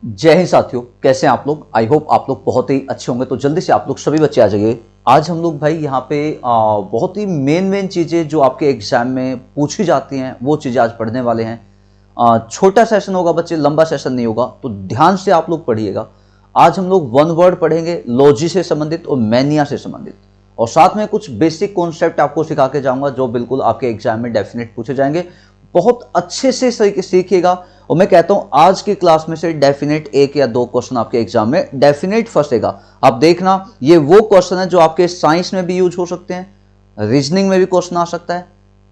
जय हिंद साथियों, कैसे हैं आप लोग। आई होप आप लोग बहुत ही अच्छे होंगे। तो जल्दी से आप लोग सभी बच्चे आ जाइए। आज हम लोग भाई यहाँ पे बहुत ही मेन चीज़ें जो आपके एग्जाम में पूछी जाती हैं वो चीज़ें आज पढ़ने वाले हैं। छोटा सेशन होगा बच्चे, लंबा सेशन नहीं होगा, तो ध्यान से आप लोग पढ़िएगा। आज हम लोग वन वर्ड पढ़ेंगे, लॉजी से संबंधित और मैनिया से संबंधित, और साथ में कुछ बेसिक कॉन्सेप्ट आपको सिखा के जाऊंगा जो बिल्कुल आपके एग्जाम में डेफिनेट पूछे जाएंगे। बहुत अच्छे से सीखिएगा, और मैं कहता हूं आज की क्लास में से डेफिनेट एक या दो क्वेश्चन आपके एग्जाम में डेफिनेट फंसेगा। आप देखना, ये वो क्वेश्चन है जो आपके साइंस में भी यूज हो सकते हैं, रीजनिंग में भी क्वेश्चन आ सकता है,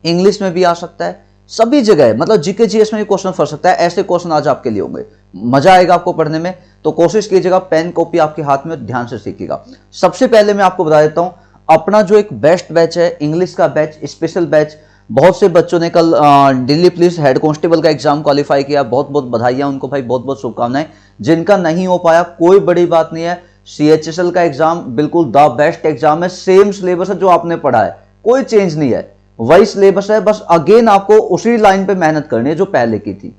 इंग्लिश में भी आ सकता है, सभी जगह मतलब जीके जीएस में भी क्वेश्चन फंस सकता है। ऐसे क्वेश्चन आज आपके लिए होंगे, मजा आएगा आपको पढ़ने में। तो कोशिश कीजिएगा पेन कॉपी आपके हाथ में, ध्यान से सीखिएगा। सबसे पहले मैं आपको बता देता हूं, अपना जो एक बेस्ट बैच है, इंग्लिश का बैच, स्पेशल बैच, बहुत से बच्चों ने कल दिल्ली पुलिस हेड कांस्टेबल का एग्जाम क्वालिफाई किया। बहुत बहुत बधाइयां उनको भाई, बहुत बहुत शुभकामनाएं। जिनका नहीं हो पाया कोई बड़ी बात नहीं है, सीएचएसएल का एग्जाम बिल्कुल द बेस्ट एग्जाम है। सेम सिलेबस है जो आपने पढ़ा है, कोई चेंज नहीं है, वही सिलेबस है, बस अगेन आपको उसी लाइन पे मेहनत करनी है जो पहले की थी।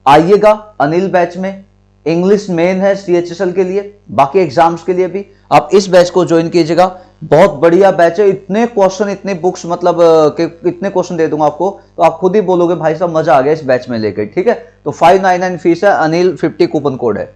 आइएगा अनिल बैच में, इंग्लिश मेन है सीएचएसएल के लिए, बाकी एग्जाम्स के लिए भी आप इस बैच को ज्वाइन कीजिएगा। बहुत बढ़िया बैच है, इतने क्वेश्चन, इतने बुक्स, मतलब इतने क्वेश्चन दे दूंगा आपको तो आप खुद ही बोलोगे भाई साहब मजा आ गया इस बैच में लेकर। ठीक है, तो 599 फीस है, अनिल 50 कूपन कोड है।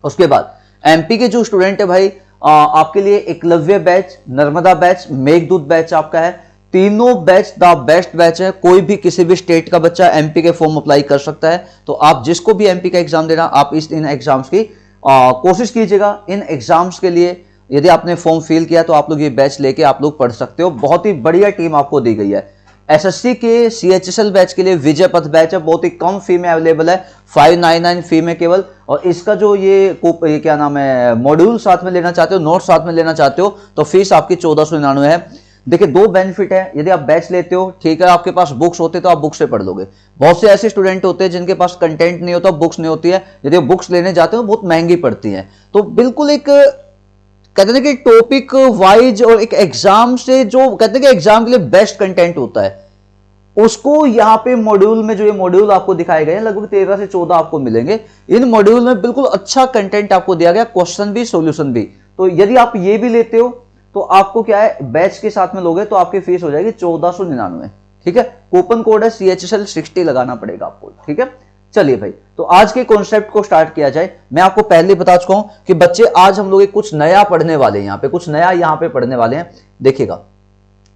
उसके बाद एमपी के जो स्टूडेंट है भाई, आपके लिए Eklavya batch, Narmada batch, Meghdoot batch आपका है। तीनों बैच द बेस्ट बैच है। कोई भी किसी भी स्टेट का बच्चा एमपी के फॉर्म अप्लाई कर सकता है। तो आप जिसको भी एमपी का एग्जाम देना, आप इन एग्जाम्स की कोशिश कीजिएगा। इन एग्जाम्स के लिए यदि आपने फॉर्म फिल किया तो आप लोग ये बैच लेके आप लोग पढ़ सकते हो। बहुत ही बढ़िया टीम आपको दी गई है। एसएससी के सीएचएसएल बैच के लिए विजय पथ बैच है, बहुत ही कम फी में अवेलेबल है, 599 फी में केवल। और इसका जो ये क्या नाम है, मॉड्यूल साथ में लेना चाहते हो, नोट साथ में लेना चाहते हो, तो फीस आपकी 1499 है। देखिए दो बेनिफिट है, यदि आप बैच लेते हो, ठीक है, आपके पास बुक्स होते तो आप बुक्स से पढ़ लोगे। बहुत से ऐसे स्टूडेंट होते हैं जिनके पास कंटेंट नहीं होता, बुक्स नहीं होती है, यदि बुक्स लेने जाते हो बहुत महंगी पड़ती हैं। तो बिल्कुल एक कहते हैं कि टॉपिक वाइज और एक एग्जाम से, जो कहते हैं कि एग्जाम के लिए बेस्ट कंटेंट होता है, उसको यहाँ पे मॉड्यूल में, जो ये मॉड्यूल आपको दिखाए गए हैं, लगभग 13 से 14 आपको मिलेंगे। इन मॉड्यूल में बिल्कुल अच्छा कंटेंट आपको दिया गया, क्वेश्चन भी, सॉल्यूशन भी। तो यदि आप ये भी लेते हो तो आपको क्या है, बैच के साथ में लोगे तो आपकी फीस हो जाएगी 1499। ठीक है, कूपन कोड है CHSL 60 लगाना पड़ेगा आपको। ठीक है, चलिए भाई, तो आज के कॉन्सेप्ट को स्टार्ट किया जाए। मैं आपको पहले बता चुका हूं कि बच्चे आज हम लोग एक कुछ नया पढ़ने वाले हैं, यहाँ पे कुछ नया यहाँ पे पढ़ने वाले हैं। देखिएगा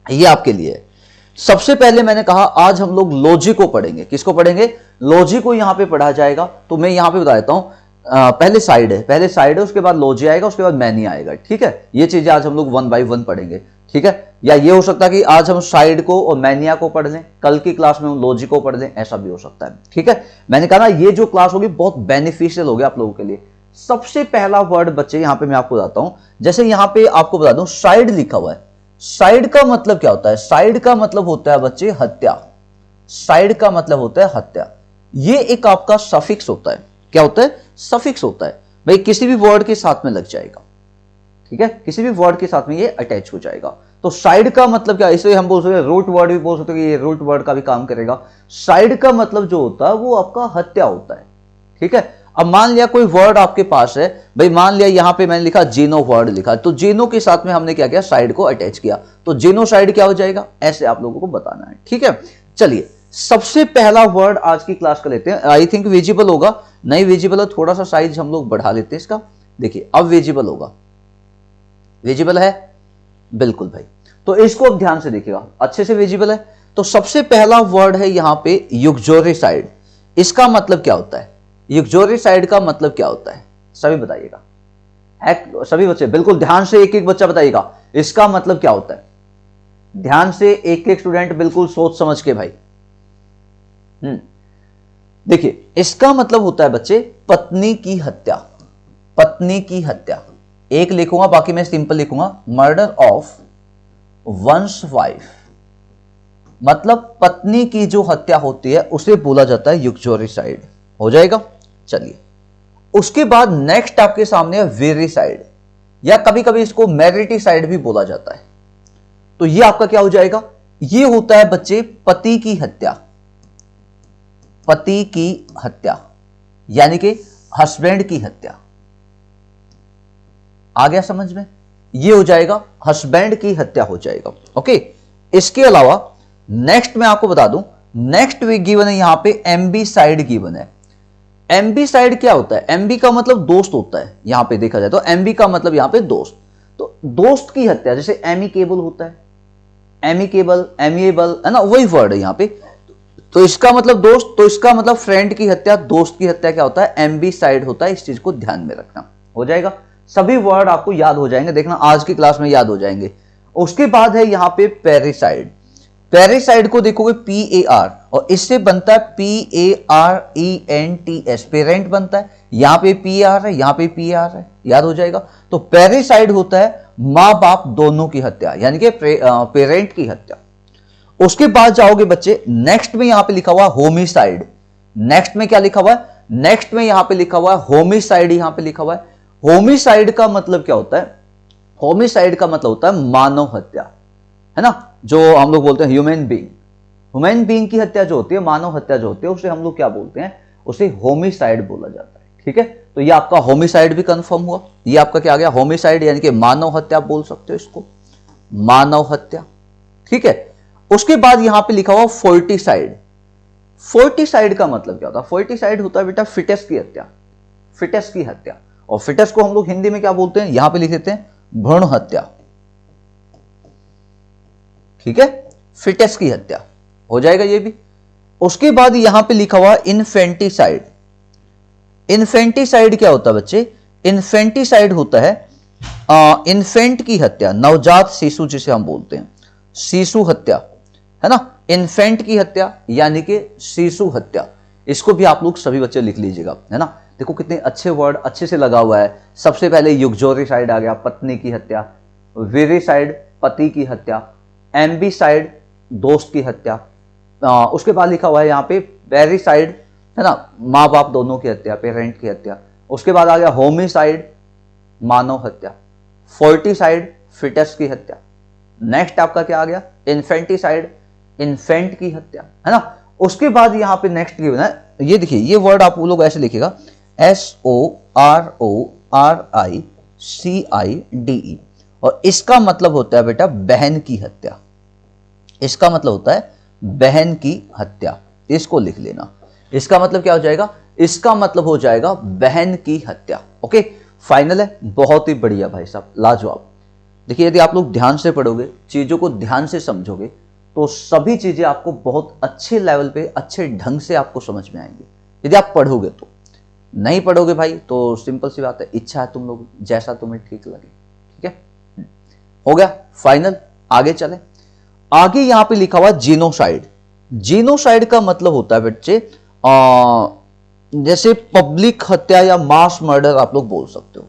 ये आपके लिए है। सबसे पहले मैंने कहा आज हम लोग लॉजिक को पढ़ेंगे। किसको पढ़ेंगे? लॉजिक को यहाँ पे पढ़ा जाएगा। तो मैं यहाँ पे बता देता हूं, पहले साइड है, उसके बाद लॉजी आएगा, उसके बाद मैनी आएगा। ठीक है, ये चीजें आज हम लोग 1 बाय 1 पढ़ेंगे। ठीक है, या ये हो सकता है कि आज हम साइड को और मैनिया को पढ़ लें, कल की क्लास में हम लॉजिक को पढ़ लें, ऐसा भी हो सकता है। ठीक है, मैंने कहा ना ये जो क्लास होगी बहुत बेनिफिशियल होगी आप लोगों के लिए। सबसे पहला वर्ड बच्चे यहाँ पे मैं आपको बताता हूं, जैसे यहाँ पे आपको बता दूं साइड लिखा हुआ है। साइड का मतलब क्या होता है? साइड का मतलब होता है बच्चे हत्या। साइड का मतलब होता है हत्या। ये एक आपका सफिक्स होता है। क्या होता है? सफिक्स होता है भाई, किसी भी वर्ड के साथ में लग जाएगा। ठीक है, किसी भी वर्ड के साथ में ये अटैच हो जाएगा। तो साइड का मतलब क्या, इसलिए हम बोल सकते हैं रूट वर्ड भी बोल सकते हैं कि ये रूट वर्ड का भी काम करेगा। साइड का मतलब जो होता है वो आपका हत्या होता है। ठीक है, अब मान लिया कोई वर्ड आपके पास है भाई, मान लिया यहां पे मैंने लिखा जीनो वर्ड लिखा, तो जीनो के साथ में हमने क्या किया, साइड को अटैच किया, तो जीनोसाइड क्या हो जाएगा, ऐसे आप लोगों को बताना है। ठीक है, चलिए सबसे पहला वर्ड आज की क्लास का लेते हैं। आई थिंक विजिबल होगा, नहीं विजिबल है, थोड़ा सा साइज हम लोग बढ़ा लेते हैं इसका। देखिए अब विजिबल होगा, विजिबल है बिल्कुल भाई। तो इसको अब ध्यान से देखिएगा, अच्छे से विजिबल है। तो सबसे पहला वर्ड है यहां पे यूक्सोरिसाइड। इसका मतलब क्या होता है? यूक्सोरिसाइड का मतलब क्या होता है? सभी बताइएगा, सभी बच्चे बिल्कुल ध्यान से, एक एक बच्चा बताइएगा इसका मतलब क्या होता है। ध्यान से एक एक स्टूडेंट बिल्कुल सोच समझ के भाई। देखिए इसका मतलब होता है बच्चे पत्नी की हत्या। पत्नी की हत्या, एक लिखूंगा, बाकी मैं सिंपल लिखूंगा, मर्डर ऑफ वंस वाइफ। मतलब पत्नी की जो हत्या होती है उसे बोला जाता है यूक्सोरिसाइड। हो जाएगा, चलिए। उसके बाद नेक्स्ट आपके सामने है वीरिसाइड, या कभी कभी इसको मैरिटिसाइड भी बोला जाता है। तो ये आपका क्या हो जाएगा? ये होता है बच्चे पति की हत्या। पति की हत्या, यानी कि हस्बैंड की हत्या। आ गया समझ में? ये हो जाएगा हस्बैंड की हत्या हो जाएगा। ओके, इसके अलावा नेक्स्ट मैं आपको बता दूं, नेक्स्ट वीक गिवन है यहां पे एम्बीसाइड गिवन है। एम्बीसाइड क्या होता है? एमबी का मतलब दोस्त होता है, यहां पे देखा जाए तो एमबी का मतलब यहां पे दोस्त। तो दोस्त की हत्या, जैसे एमिकेबल होता है, एमिकेबल, एमिएबल, है ना, वही वर्ड है यहां पे। तो इसका मतलब दोस्त, तो इसका मतलब फ्रेंड की हत्या, दोस्त की हत्या क्या होता है? एम्बीसाइड होता है। इस चीज को ध्यान में रखना। हो जाएगा, सभी वर्ड आपको याद हो जाएंगे, देखना आज की क्लास में याद हो जाएंगे। उसके बाद है यहां पे पेरिसाइड। पेरिसाइड को देखोगे PAR, और इससे बनता है PARENTS, पेरेंट बनता है। यहां पे PR है, यहां पे PR है, याद हो जाएगा। तो पेरिसाइड होता है मां बाप दोनों की हत्या, यानी कि पेरेंट की हत्या। उसके बाद जाओगे बच्चे, नेक्स्ट में यहां पे लिखा हुआ होमिसाइड। नेक्स्ट में क्या लिखा हुआ है? नेक्स्ट में यहां पे लिखा हुआ है होमिसाइड, यहां पे लिखा हुआ है। होमिसाइड का मतलब क्या होता है? होमिसाइड का मतलब होता है मानव हत्या, है ना, जो हम लोग बोलते हैं ह्यूमन बीइंग। ह्यूमन बीइंग की हत्या जो होती है, मानव हत्या जो होती है, उसे हम लोग क्या बोलते हैं? उसे होमिसाइड बोला जाता है। ठीक है, तो ये आपका होमिसाइड भी कंफर्म हुआ। ये आपका क्या आ गया? होमिसाइड, यानी कि मानव हत्या बोल सकते हो इसको, मानव हत्या। ठीक है, उसके बाद यहां पे लिखा हुआ फोर्टिसाइड। फोर्टिसाइड का मतलब क्या होता है? फोर्टिसाइड होता है बेटा फिटस की हत्या, फिटस की हत्या। और फिटस को हम लोग हिंदी में क्या बोलते हैं? यहां पे लिख देते हैं भ्रूण हत्या। ठीक है, फिटस की हत्या हो जाएगा ये भी। उसके बाद यहां पे लिखा हुआ इन्फेंटिसाइड। इन्फेंटिसाइड क्या होता है बच्चे? इन्फेंटिसाइड होता है इन्फेंट की हत्या, नवजात शिशु जिसे हम बोलते हैं, शिशु हत्या, है ना। इन्फेंट की हत्या यानी कि शिशु हत्या। इसको भी आप लोग सभी बच्चे लिख लीजिएगा, है ना। देखो कितने अच्छे वर्ड अच्छे से लगा हुआ है। सबसे पहले युगजोरिसाइड आ गया, पत्नी की हत्या। वीरिसाइड, पति की हत्या। एम्बीसाइड, दोस्त की हत्या। उसके बाद लिखा हुआ है यहाँ पे पेरिसाइड, है ना, माँ बाप दोनों की हत्या, पेरेंट की हत्या। उसके बाद आ गया होमिसाइड, मानव हत्या। फोर्टिसाइड, फिटस की हत्या। नेक्स्ट आपका क्या आ गया? इन्फेंटिसाइड, इन्फेंट की हत्या, है ना। उसके बाद यहां पे नेक्स्ट गिवन है, ये देखिए, ये वर्ड आप लोग ऐसे लिखेगा, SORORICIDE, और इसका मतलब होता है बेटा बहन की हत्या। इसका मतलब होता है बहन की हत्या, इसको लिख लेना। इसका मतलब क्या हो जाएगा? इसका मतलब हो जाएगा बहन की हत्या। ओके, फाइनल है। बहुत ही बढ़िया भाई साहब, लाजवाब। देखिए, यदि आप लोग ध्यान से पढ़ोगे, चीजों को ध्यान से समझोगे, तो सभी चीजें आपको बहुत अच्छे लेवल पे, अच्छे ढंग से आपको समझ में आएंगी, यदि आप पढ़ोगे तो। नहीं पढ़ोगे भाई तो सिंपल सी बात है, इच्छा है तुम लोग, जैसा तुम्हें ठीक लगे। ठीक है, हो गया फाइनल। आगे चले। आगे यहां पे लिखा हुआ जीनोसाइड। जीनोसाइड का मतलब होता है बच्चे जैसे पब्लिक हत्या या मास मर्डर आप लोग बोल सकते हो,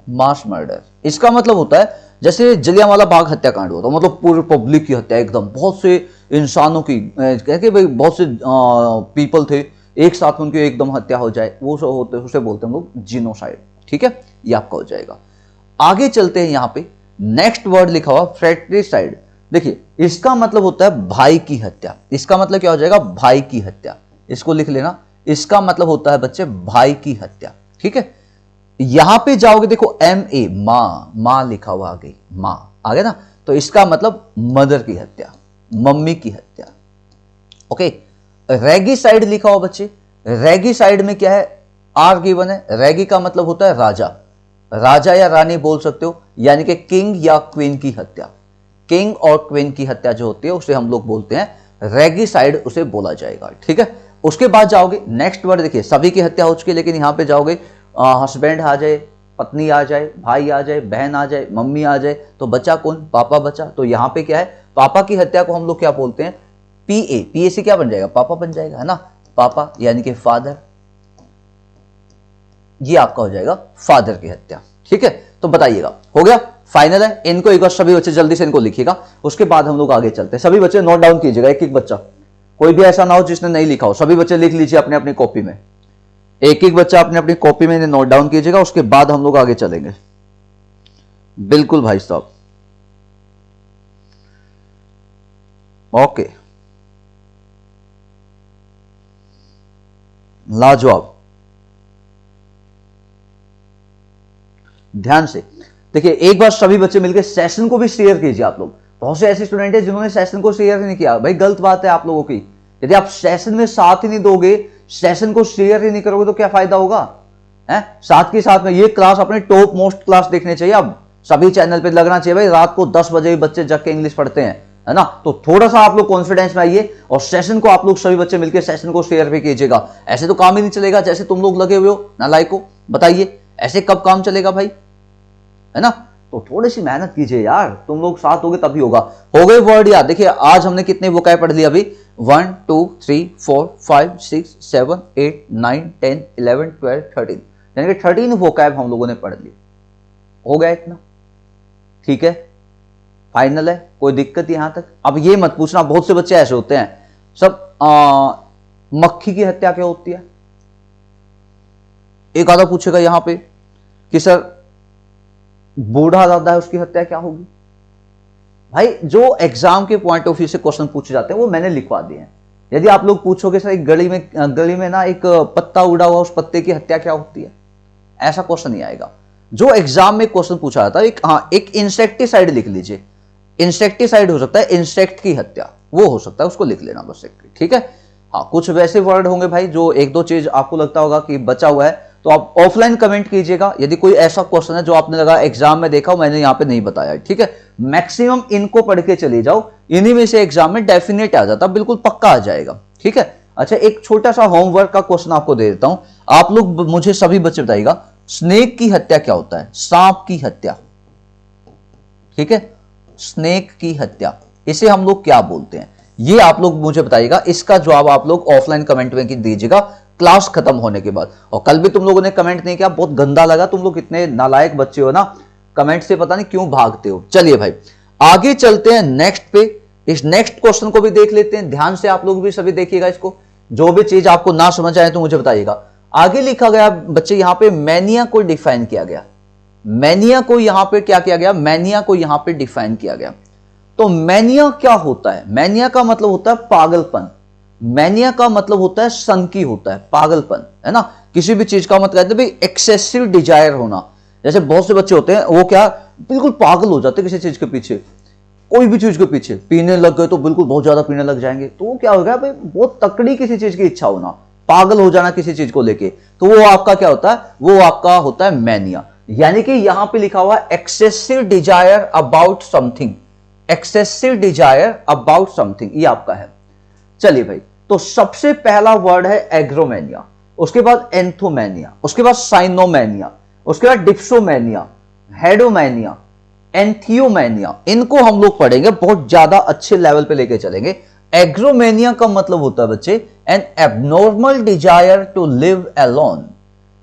मास मर्डर। इसका मतलब होता है जैसे जलियांवाला बाग हत्याकांड हुआ था, मतलब पूरे पब्लिक की हत्या, एकदम बहुत से इंसानों की, कह के भाई बहुत से पीपल थे एक साथ, उनकी एकदम हत्या हो जाए, वो सब होते, उसे बोलते हैं हम लोग जीनोसाइड। ठीक है, ये आपका हो जाएगा। आगे चलते हैं, यहां पे नेक्स्ट वर्ड लिखा हुआ फ्रेट्रिसाइड। देखिए, इसका मतलब होता है भाई की हत्या। इसका मतलब क्या हो जाएगा? भाई की हत्या। इसको लिख लेना, इसका मतलब होता है बच्चे भाई की हत्या। ठीक है, यहां पे जाओगे, देखो MA, मां, मां लिखा हुआ आगे, मां आ गया ना, तो इसका मतलब मदर की हत्या, मम्मी की हत्या। ओके, रेगिसाइड लिखा हुआ बच्चे। रेगिसाइड में क्या है? आर गिवन है। रेगी का मतलब होता है राजा, राजा या रानी बोल सकते हो, यानी कि किंग या क्वीन की हत्या। किंग और क्वीन की हत्या जो होती है उसे हम लोग बोलते हैं रेगिसाइड, उसे बोला जाएगा। ठीक है, उसके बाद जाओगे नेक्स्ट वर्ड, देखिए सभी की हत्या हो चुकी है, लेकिन यहां पे जाओगे हस्बैंड आ जाए, पत्नी आ जाए, भाई आ जाए, बहन आ जाए, मम्मी आ जाए, तो बचा कौन? पापा बचा। तो यहां पे क्या है? पापा की हत्या को हम लोग क्या बोलते हैं? PA से क्या बन जाएगा? पापा बन जाएगा, है ना। पापा यानी कि फादर, ये आपका हो जाएगा फादर की हत्या। ठीक है, तो बताइएगा, हो गया फाइनल है। इनको एक बार सभी बच्चे जल्दी से इनको लिखिएगा, उसके बाद हम लोग आगे चलते हैं। सभी बच्चे नोट डाउन कीजिएगा, एक एक बच्चा, कोई भी ऐसा ना हो जिसने नहीं लिखा हो। सभी बच्चे लिख लीजिए अपने अपनी कॉपी में, एक एक बच्चा अपने अपनी कॉपी में नोट डाउन कीजिएगा, उसके बाद हम लोग आगे चलेंगे। बिल्कुल भाई साहब, ओके, लाजवाब। ध्यान से देखिए, एक बार सभी बच्चे मिलकर सेशन को भी शेयर कीजिए आप लोग। बहुत से ऐसे स्टूडेंट हैं जिन्होंने सेशन को शेयर नहीं किया, भाई गलत बात है आप लोगों की। यदि आप सेशन में साथ ही नहीं दोगे, सेशन को शेयर ही नहीं करोगे तो क्या फायदा होगा है? साथ के साथ में ये क्लास अपने टॉप मोस्ट क्लास देखने चाहिए, अब सभी चैनल पे लगना चाहिए भाई। रात को 10 बजे बच्चे जग के इंग्लिश पढ़ते हैं, है ना? तो थोड़ा सा आप लोग कॉन्फिडेंस में आइए और सेशन को आप लोग सभी बच्चे मिलकर सेशन को शेयर भी कीजिएगा। ऐसे तो काम ही नहीं चलेगा जैसे तुम लोग लगे हुए हो नालायक को, बताइए ऐसे कब काम चलेगा भाई, है ना? तो थोड़ी सी मेहनत कीजिए यार, तुम लोग साथ होगे तभी होगा। हो गए वर्ड याद? देखिए आज हमने कितने वोकैब पढ़ लिया अभी, 1 2 3 4 5 6 7 8 9 10 11 12 13, यानी कि 13 वोकैब हम लोगों ने पढ़ लिए। हो गया इतना? ठीक है, फाइनल है, कोई दिक्कत यहां तक? अब ये मत पूछना, बहुत से बच्चे ऐसे होते हैं सब मक्खी की हत्या क्या होती है, एक आधा पूछेगा यहां पे कि सर बूढ़ा दादा है उसकी हत्या क्या होगी। भाई जो एग्जाम के पॉइंट ऑफ व्यू से क्वेश्चन पूछे जाते हैं वो मैंने लिखवा दिए हैं। यदि आप लोग पूछोगे सर एक गली में ना एक पत्ता उड़ा हुआ, उस पत्ते की हत्या क्या होती है, ऐसा क्वेश्चन नहीं आएगा। जो एग्जाम में क्वेश्चन पूछा जाता है एक इंसेक्टिसाइड लिख लीजिए, इंसेक्टिसाइड हो सकता है, इंसेक्ट की हत्या वो हो सकता है, उसको लिख लेना बस एक, ठीक है। हाँ, कुछ वैसे वर्ड होंगे भाई जो एक दो चीज आपको लगता होगा कि बचा हुआ है, तो आप ऑफलाइन कमेंट कीजिएगा यदि कोई ऐसा क्वेश्चन है जो आपने लगा एग्जाम में देखा मैंने यहां पे नहीं बताया, ठीक है। मैक्सिमम इनको पढ़ के चले जाओ, इन्हीं में से एग्जाम में डेफिनेट आ जाता, बिल्कुल पक्का आ जाएगा, ठीक है। अच्छा, एक छोटा सा होमवर्क का क्वेश्चन आपको दे देता हूं, आप लोग मुझे सभी बच्चे बताइएगा, स्नेक की हत्या क्या होता है, सांप की हत्या, ठीक है। स्नेक की हत्या इसे हम लोग क्या बोलते हैं, ये आप लोग मुझे बताइएगा। इसका जवाब आप लोग ऑफलाइन कमेंट में दीजिएगा क्लास खत्म होने के बाद। और कल भी तुम लोगों ने कमेंट नहीं किया, बहुत गंदा लगा, तुम लोग इतने नालायक बच्चे हो ना, कमेंट से पता नहीं क्यों भागते हो। चलिए भाई आगे चलते हैं नेक्स्ट पे, इस नेक्स्ट क्वेश्चन को भी देख लेते हैं, ध्यान से आप लोग भी सभी देखिएगा इसको, जो भी चीज आपको ना समझ आए तो मुझे बताइएगा। आगे लिखा गया बच्चे यहां पे मैनिया को डिफाइन किया गया, मैनिया को यहां पे क्या किया गया, मैनिया को यहां पे डिफाइन किया गया। तो मैनिया क्या होता है, मैनिया का मतलब होता है पागलपन, मैनिया का मतलब होता है संकी होता है, पागलपन, है ना। किसी भी चीज का मतलब कहते हैं एक्सेसिव डिजायर होना, जैसे बहुत से बच्चे होते हैं वो क्या बिल्कुल पागल हो जाते हैं किसी चीज के पीछे, कोई भी चीज के पीछे, पीने लग गए तो बिल्कुल बहुत ज्यादा पीने लग जाएंगे, तो वो क्या हो गया भाई, बहुत तकड़ी किसी चीज की इच्छा होना, पागल हो जाना किसी चीज को लेके, तो वो आपका क्या होता है, वो आपका होता है मैनिया। यानी कि यहां पे लिखा हुआ excessive desire about something, excessive desire about something, ये आपका है। चलिए भाई, तो सबसे पहला वर्ड है एग्रोमेनिया, उसके बाद एंथोमेनिया, उसके बाद साइनोमेनिया, उसके बाद डिप्सोमेनिया, हेडोमेनिया, एंथियोमेनिया। इनको हम लोग पढ़ेंगे, बहुत ज्यादा अच्छे लेवल पे लेके चलेंगे। एग्रोमेनिया का मतलब होता है बच्चे an abnormal desire to live alone,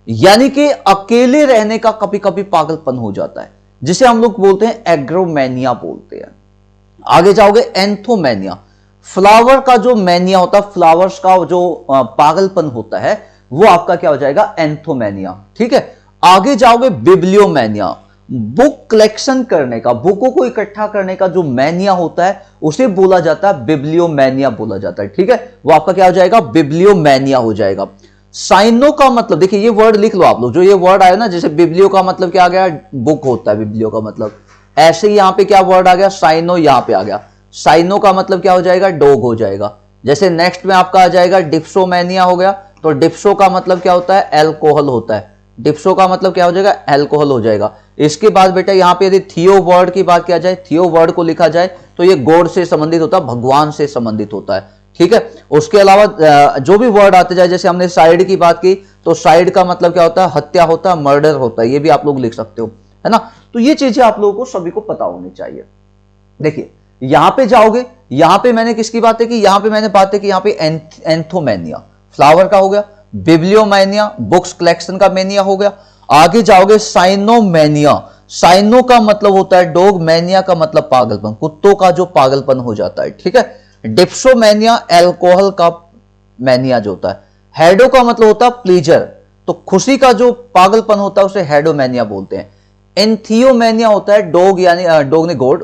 यानी कि अकेले रहने का कभी कभी पागलपन हो जाता है, जिसे हम लोग बोलते हैं एग्रोमेनिया बोलते हैं। आगे जाओगे एंथोमेनिया, फ्लावर का जो मैनिया होता है, फ्लावर्स का जो पागलपन होता है, वो आपका क्या हो जाएगा, एंथोमेनिया, ठीक है। आगे जाओगे बिब्लियोमेनिया, बुक कलेक्शन करने का, बुकों को इकट्ठा करने का जो मैनिया होता है उसे बोला जाता है बिब्लियोमेनिया बोला जाता है, ठीक है। वो आपका क्या हो जाएगा, बिब्लियोमेनिया हो जाएगा। साइनो का मतलब देखिए, ये वर्ड लिख लो आप लोग, जो ये वर्ड आया ना, जैसे बिब्लियो का मतलब क्या आ गया, बुक होता है बिब्लियो का मतलब, ऐसे ही यहां पे क्या वर्ड आ गया, साइनो, यहां पे आ गया। साइनो का मतलब क्या हो जाएगा, डॉग हो जाएगा। जैसे नेक्स्ट में आपका आ जाएगा डिप्सोमेनिया हो गया, तो डिप्सो का मतलब क्या होता है, एल्कोहल होता है, डिप्सो का मतलब क्या हो जाएगा, एल्कोहल हो जाएगा। इसके बाद बेटा यहां पे यदि थियो वर्ड की बात किया जाए, थियो वर्ड को लिखा जाए तो ये गॉड से संबंधित होता है, भगवान से संबंधित होता है, ठीक है। उसके अलावा जो भी वर्ड आते जाए, जैसे हमने साइड की बात की, तो साइड का मतलब क्या होता है, हत्या होता है, मर्डर होता है, ये भी आप लोग लिख सकते हो, है ना। तो ये चीजें आप लोगों को सभी को पता होनी चाहिए। देखिए यहां पे जाओगे, यहां पे मैंने किसकी बात है कि यहां पे मैंने बात है कि यहां पे एंथोमेनिया फ्लावर का हो गया, बिब्लियोमेनिया बुक्स कलेक्शन का मेनिया हो गया। आगे जाओगे साइनोमेनिया, साइनो का मतलब होता है डॉग, मेनिया का मतलब पागलपन, कुत्तों का जो पागलपन हो जाता है, ठीक है। डिप्सोमेनिया एल्कोहल का मैनिया जो होता है। हेडो का मतलब होता है प्लीजर, तो खुशी का जो पागलपन होता है उसे हेडोमेनिया बोलते हैं। एंथियोमेनिया होता है डॉग, यानी डॉग ने गॉड,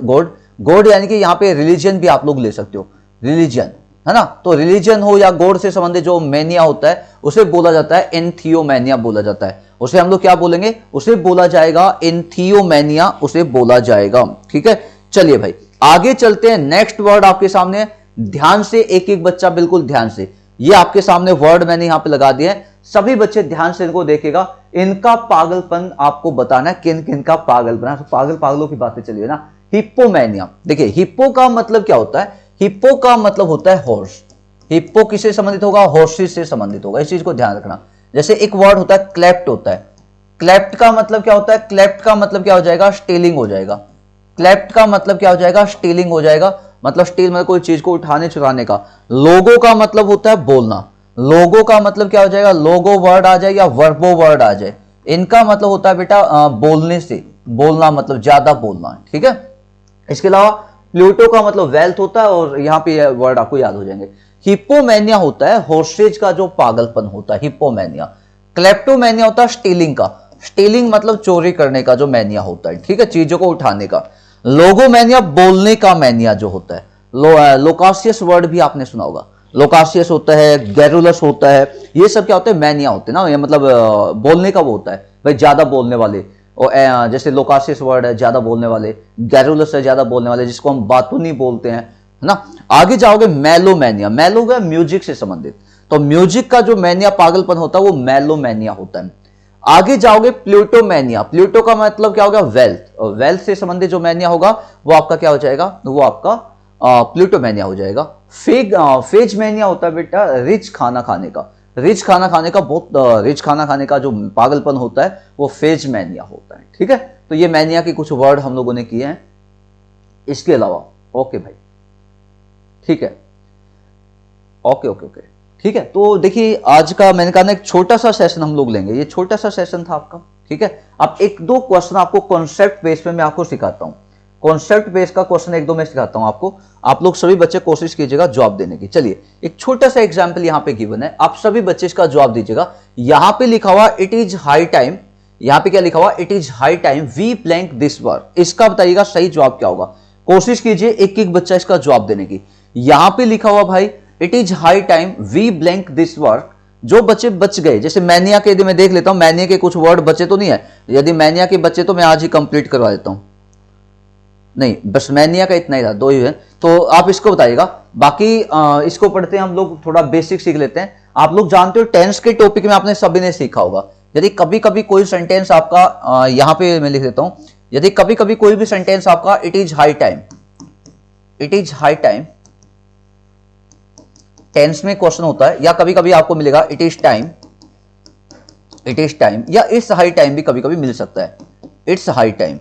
गॉड यानी कि यहां पे रिलीजन भी आप लोग ले सकते हो, रिलीजन, है ना। तो रिलीजन हो या गॉड से संबंधित जो मैनिया होता है उसे बोला जाता है एंथियोमैनिया बोला जाता है। उसे हम लोग क्या बोलेंगे, उसे बोला जाएगा एंथियोमैनिया, उसे बोला जाएगा। ठीक है, चलिए भाई आगे चलते हैं। नेक्स्ट वर्ड आपके सामने है, ध्यान से एक एक बच्चा बिल्कुल ध्यान से, ये आपके सामने वर्ड मैंने यहां पे लगा दिया है, सभी बच्चे ध्यान से इनको देखेगा। इनका पागलपन आपको बताना है, किन किन का पागलपन है। पागलों की बातें चलिए ना। हिप्पोमैनिया, देखिए हिप्पो का मतलब क्या होता है, हिप्पो का मतलब होता है हॉर्स। हिप्पो किससे संबंधित होगा, हॉर्सेस से संबंधित होगा, इस चीज को ध्यान रखना। जैसे एक वर्ड होता है क्लेप्ट होता है, क्लेप्ट का मतलब क्या होता है, क्लेप्ट का मतलब क्या हो जाएगा, स्टीलिंग हो जाएगा। क्लेप्ट का मतलब क्या हो जाएगा, स्टीलिंग हो जाएगा। मतलब स्टील मतलब कोई चीज को उठाने चुराने का। लोगो का मतलब होता है बोलना, लोगो का मतलब क्या हो जाएगा, लोगो वर्ड आ जाए या वर्बो वर्ड आ जाए, इनका मतलब होता है बेटा बोलने से, बोलना मतलब ज्यादा बोलना। ठीक है, इसके अलावा प्लूटो का मतलब वेल्थ होता है, और यहां पे वर्ड आपको याद हो जाएंगे। हिप्पोमैनिया होता है हॉर्सेज का जो पागलपन होता है, हिप्पोमैनिया। क्लेप्टोमैनिया होता है स्टीलिंग का, स्टीलिंग मतलब चोरी करने का जो मैनिया होता है, ठीक है, चीजों को उठाने का। लोगोमैनिया बोलने का मैनिया जो होता है। लोकासियस वर्ड भी आपने सुना होगा, लोकासियस होता है, गैरुलस होता है, ये सब क्या होते हैं, मैनिया होते हैं ना, ये मतलब बोलने का वो होता है भाई, ज्यादा बोलने वाले। और जैसे लोकासियस वर्ड है ज्यादा बोलने वाले, गैरुलस है ज्यादा बोलने वाले, जिसको हम बातूनी बोलते हैं, है ना। आगे जाओगे मेलोमैनिया, मेलो है म्यूजिक से संबंधित, तो म्यूजिक का जो मैनिया पागलपन होता है वो मेलोमैनिया होता है। आगे जाओगे प्लूटोमैनिया, प्लूटो का मतलब क्या होगा, वेल्थ, और वेल्थ से संबंधित जो मैनिया होगा वो आपका क्या हो जाएगा, वो आपका प्लूटोमैनिया हो जाएगा। फेज मैनिया होता है बेटा रिच खाना खाने का, रिच खाना खाने का, बहुत रिच खाना खाने का जो पागलपन होता है वो फेज मैनिया होता है। ठीक है, तो ये मैनिया के कुछ वर्ड हम लोगों ने किए हैं इसके अलावा। ओके भाई, ठीक है, ओके ओके ओके, ठीक है। तो देखिए आज का मैंने कहा ना एक छोटा सा सेशन हम लोग लेंगे, ये छोटा सा सेशन था आपका। ठीक है, अब एक दो क्वेश्चन आपको कॉन्सेप्ट बेस पे मैं आपको सिखाता हूं, कॉन्सेप्ट बेस का क्वेश्चन एक दो मैं सिखाता हूं आपको, आप लोग सभी बच्चे कोशिश कीजिएगा जवाब देने की। चलिए एक छोटा सा एग्जाम्पल यहां पे गिवन है, आप सभी बच्चे इसका जवाब दीजिएगा। यहां पे लिखा हुआ इट इज हाई टाइम, यहां पे क्या लिखा हुआ, it is high time we blank this work, इसका बताइएगा सही जवाब क्या होगा। कोशिश कीजिए एक एक बच्चा इसका जवाब देने की। यहां पे लिखा हुआ भाई it is high time we blank this work, जो बच्चे बच गए, जैसे मैनिया के, यदि मैं देख लेता हूं मैनिया के कुछ वर्ड बचे तो नहीं है, यदि मैनिया के बच्चे तो मैं आज ही कंप्लीट करवा देता हूं, नहीं बस मैनिया का इतना ही था, दो ही है, तो आप इसको बताइएगा। बाकी इसको पढ़ते हैं हम लोग, थोड़ा बेसिक सीख लेते हैं। आप लोग जानते हो टेंस के टॉपिक में आपने सभी ने सीखा होगा, यदि कभी कभी कोई सेंटेंस आपका यहां पे मैं लिख देता हूं, यदि कभी कभी कोई भी सेंटेंस आपका it is high time, it is high time tense में क्वेश्चन होता है, या कभी कभी आपको मिलेगा it is time, it is time, या इट्स हाई टाइम भी कभी कभी मिल सकता है, इट्स हाई टाइम,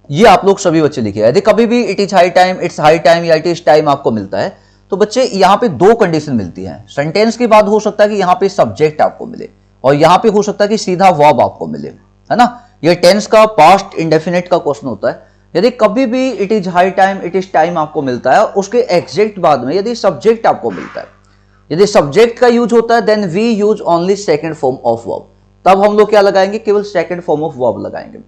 ये आप लोग सभी बच्चे लिखे। यदि कभी भी it is high time, it's high time या इट इज टाइम आपको मिलता है, तो बच्चे यहां पे दो कंडीशन मिलती है। सेंटेंस के बाद हो सकता है कि यहां पे सब्जेक्ट आपको मिले, और यहां पे हो सकता है कि सीधा वर्ब आपको मिले, है ना। ये टेंस का पास्ट इंडेफिनिट का क्वेश्चन होता है। यदि कभी भी it is high time, it is time आपको मिलता है, उसके एग्जैक्ट बाद में यदि सब्जेक्ट आपको मिलता है, यदि सब्जेक्ट का यूज होता है then we use only second form of verb, तब हम लोग क्या लगाएंगे, केवल सेकंड फॉर्म ऑफ वर्ब लगाएंगे।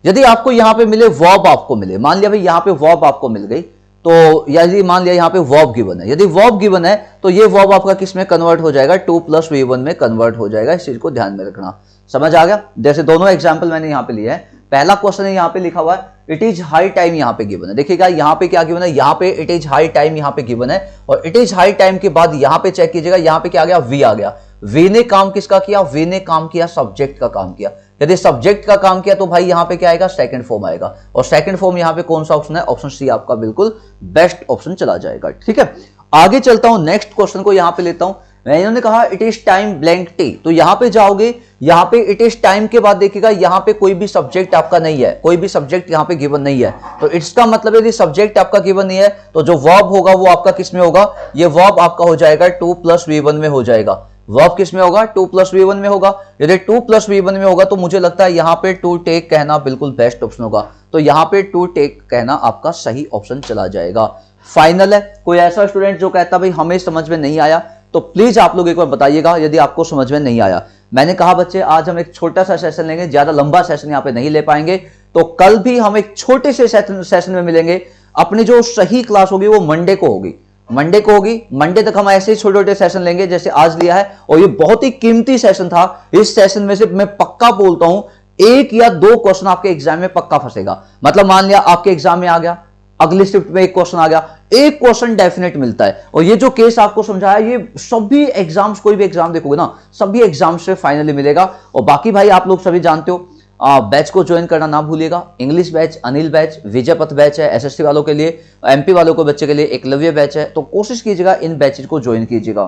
यदि आपको यहां पे मिले वर्ब आपको मिले, मान लिया भाई यहां पे वर्ब आपको मिल गई, तो यदि मान लिया यहां पे वर्ब गिवन है, यदि वर्ब गिवन है तो ये वर्ब आपका किस में कन्वर्ट हो जाएगा, 2+V1 में कन्वर्ट हो जाएगा। इस चीज को ध्यान में रखना, समझ आ गया। जैसे दोनों एग्जाम्पल मैंने यहां पे लिया है, पहला क्वेश्चन है यहां पे लिखा हुआ है इट इज हाई टाइम, यहां पे गिवन है, देखिएगा यहां पे क्या गिवन है, यहां पे इट इज हाई टाइम यहां पे गिवन है, और इट इज हाई टाइम के बाद यहां पे चेक कीजिएगा, यहां पे क्या आ गया, वी आ गया। वी ने काम किसका किया, वी ने काम किया सब्जेक्ट का काम किया। यदि सब्जेक्ट का काम किया तो भाई यहां पे क्या आएगा, सेकंड फॉर्म आएगा, और सेकंड फॉर्म यहां पे कौन सा ऑप्शन है, ऑप्शन सी आपका बिल्कुल बेस्ट ऑप्शन चला जाएगा। ठीक है, आगे चलता हूं, नेक्स्ट क्वेश्चन को यहां पे लेता हूं मैं। इन्होंने कहा it is time blank T, तो यहां पे जाओगे, यहां पे इट इज टाइम के बाद देखिएगा यहां पे कोई भी सब्जेक्ट आपका नहीं है, कोई भी सब्जेक्ट यहां पे गिवन नहीं है, तो इट्स का मतलब यदि सब्जेक्ट आपका गिवन नहीं है तो जो वर्ब होगा वो आपका किस में होगा, ये वर्ब आपका हो जाएगा 2+V1 में हो जाएगा। वर्ब किस में होगा, 2+V1 में होगा। यदि 2+V1 में होगा तो मुझे लगता है यहां पे टू टेक कहना बिल्कुल बेस्ट ऑप्शन होगा, तो यहां पे टू टेक कहना आपका सही ऑप्शन चला जाएगा। फाइनल है, कोई ऐसा स्टूडेंट जो कहता भाई हमें समझ में नहीं आया, तो प्लीज आप लोग एक बार बताइएगा यदि आपको समझ में नहीं आया। मैंने कहा बच्चे आज हम एक छोटा सा सेशन लेंगे, ज्यादा लंबा सेशन यहां पे नहीं ले पाएंगे, तो कल भी हम एक छोटे से सेशन में मिलेंगे। अपनी जो सही क्लास होगी वो मंडे को होगी, मंडे को होगी। मंडे तक हम ऐसे ही छोटे छोटे सेशन लेंगे जैसे आज लिया है, और ये बहुत ही कीमती सेशन था। इस सेशन में से मैं पक्का बोलता हूं 1 या 2 क्वेश्चन आपके एग्जाम में पक्का फंसेगा। मतलब मान लिया आपके एग्जाम में आ गया, अगली शिफ्ट में 1 क्वेश्चन आ गया, 1 क्वेश्चन डेफिनेट मिलता है। और ये जो केस आपको समझाया ये सभी एग्जाम्स, कोई भी एग्जाम देखोगे ना, सभी एग्जाम्स से फाइनली मिलेगा। और बाकी भाई आप लोग सभी जानते हो, बैच को ज्वाइन करना ना भूलिएगा। इंग्लिश बैच, अनिल बैच, विजय पथ बैच है एसएससी वालों के लिए, एमपी वालों को बच्चे के लिए एकलव्य बैच है। तो कोशिश कीजिएगा इन बैचेज को ज्वाइन कीजिएगा,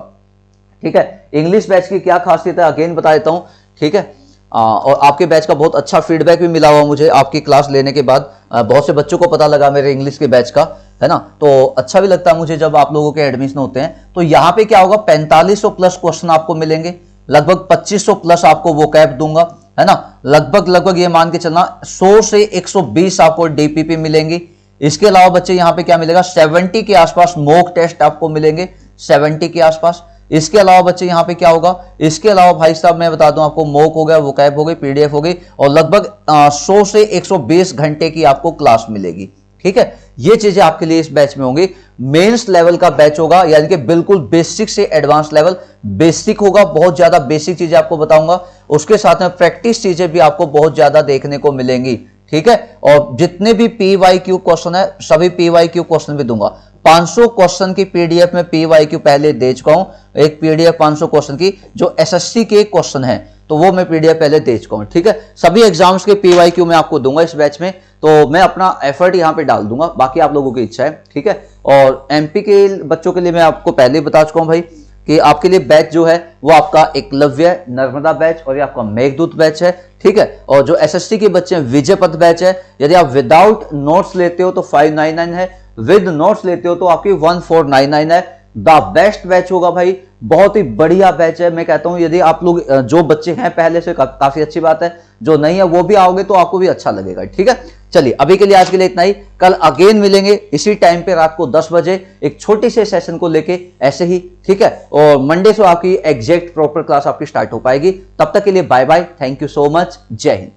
ठीक है। इंग्लिश बैच की क्या खासियत है अगेन बता देता हूं, ठीक है। और आपके बैच का बहुत अच्छा फीडबैक भी मिला हुआ मुझे आपकी क्लास लेने के बाद। बहुत से बच्चों को पता लगा मेरे इंग्लिश के बैच का, है ना। तो अच्छा भी लगता है मुझे जब आप लोगों के एडमिशन होते हैं। तो यहाँ पे क्या होगा, 4500 प्लस क्वेश्चन आपको मिलेंगे, लगभग 2500 प्लस आपको वोकैब दूंगा, है ना। लगभग ये मान के चलना 100 से 120 आपको डीपीपी मिलेंगी। इसके अलावा बच्चे यहाँ पे क्या मिलेगा, 70 के आसपास मॉक टेस्ट आपको मिलेंगे, 70 के आसपास। इसके अलावा बच्चे यहाँ पे क्या होगा, इसके अलावा भाई साहब मैं बता दूं आपको, मॉक हो गया, वोकैब हो गई, पीडीएफ हो गई, और लगभग 100 से 120 घंटे की आपको क्लास मिलेगी, ठीक है। ये चीजें आपके लिए इस बैच में होंगी। मेंस लेवल का बैच होगा, यानी कि बिल्कुल बेसिक से एडवांस लेवल। बेसिक होगा, बहुत ज्यादा बेसिक चीजें आपको बताऊंगा, उसके साथ में प्रैक्टिस चीजें भी आपको बहुत ज्यादा देखने को मिलेंगी, ठीक है। और जितने भी पीवाईक्यू क्वेश्चन है, सभी पीवाईक्यू क्वेश्चन भी दूंगा। 500 क्वेश्चन की पीडीएफ में पीवाईक्यू पहले दे चुका हूं, एक पीडीएफ 500 क्वेश्चन की जो एसएससी के क्वेश्चन है, तो वो मैं पीडीएफ पहले दे चुका हूं, ठीक है। सभी एग्जाम्स के पीवाईक्यू मैं आपको दूंगा इस बैच में, तो मैं अपना एफर्ट यहां पे डाल दूंगा, बाकी आप लोगों की इच्छा है, ठीक है। और एमपी के बच्चों के लिए मैं आपको पहले ही बता चुका हूं भाई कि आपके लिए बैच जो है वो आपका एकलव्य नर्मदा बैच और ये आपका मेघदूत बैच है, ठीक है। और जो एसएससी के बच्चे हैं विजय पथ बैच है। यदि आप विदाउट नोट्स लेते हो तो 599 है, विद नोट्स लेते हो तो आपकी 1499 है। द बेस्ट बैच होगा भाई, बहुत ही बढ़िया बैच है। मैं कहता हूं यदि आप लोग जो बच्चे हैं पहले से काफी अच्छी बात है, जो नहीं है वो भी आओगे तो आपको भी अच्छा लगेगा, ठीक है। चलिए अभी के लिए आज के लिए इतना ही, कल अगेन मिलेंगे इसी टाइम पे रात को 10 बजे एक छोटी से सेशन को लेके ऐसे ही, ठीक है। और मंडे से आपकी एग्जैक्ट प्रॉपर क्लास आपकी स्टार्ट हो पाएगी। तब तक के लिए bye bye, thank you so much, जय हिंद।